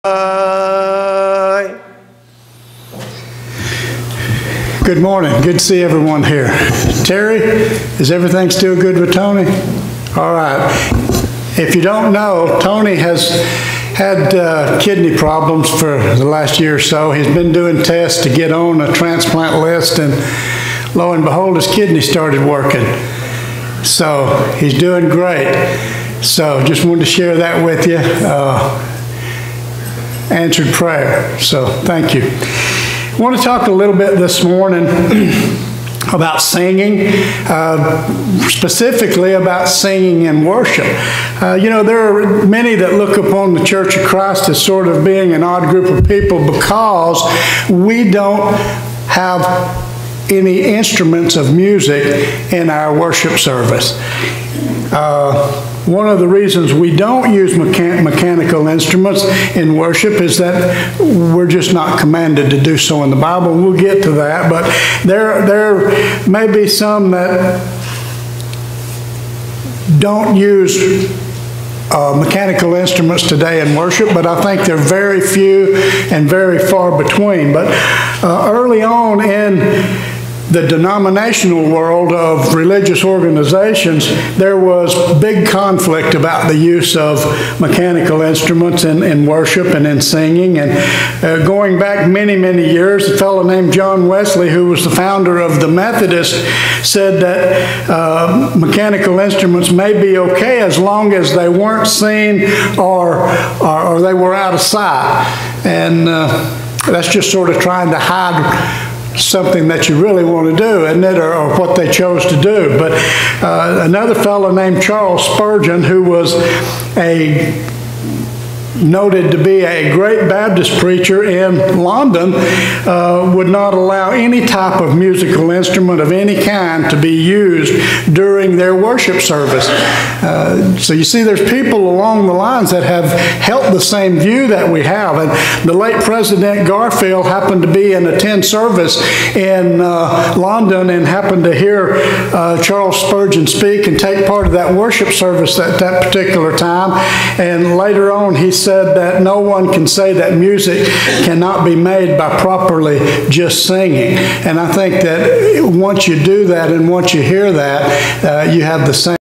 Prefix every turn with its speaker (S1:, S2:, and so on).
S1: Good morning. Good to see everyone here. Terry, is everything still good with Tony? All right. If you don't know, Tony has had kidney problems for the last year or so. He's been doing tests to get on a transplant list, and lo and behold, his kidney started working. So he's doing great. So just wanted to share that with you. Answered prayer. So thank you. I want to talk a little bit this morning about singing, specifically about singing and worship. You know, there are many that look upon the Church of Christ as sort of being an odd group of people because we don't have any instruments of music in our worship service. One of the reasons we don't use mechanical instruments in worship is that we're just not commanded to do so in the Bible. We'll get to that, but there may be some that don't use mechanical instruments today in worship, but I think they're very few and very far between. But early on in the denominational world of religious organizations, there was big conflict about the use of mechanical instruments in worship and in singing. And going back many, many years, a fellow named John Wesley, who was the founder of the Methodists, said that mechanical instruments may be okay as long as they weren't seen or they were out of sight. And that's just sort of trying to hide something that you really want to do, isn't it, or what they chose to do. But another fellow named Charles Spurgeon, who was noted to be a great Baptist preacher in London, would not allow any type of musical instrument of any kind to be used during their worship service. So you see, there's people along the lines that have held the same view that we have. And the late President Garfield happened to be in a 10 service in London and happened to hear Charles Spurgeon speak and take part of that worship service at that particular time. And later on, he said that no one can say that music cannot be made by properly just singing. And I think that once you do that and once you hear that, you have the same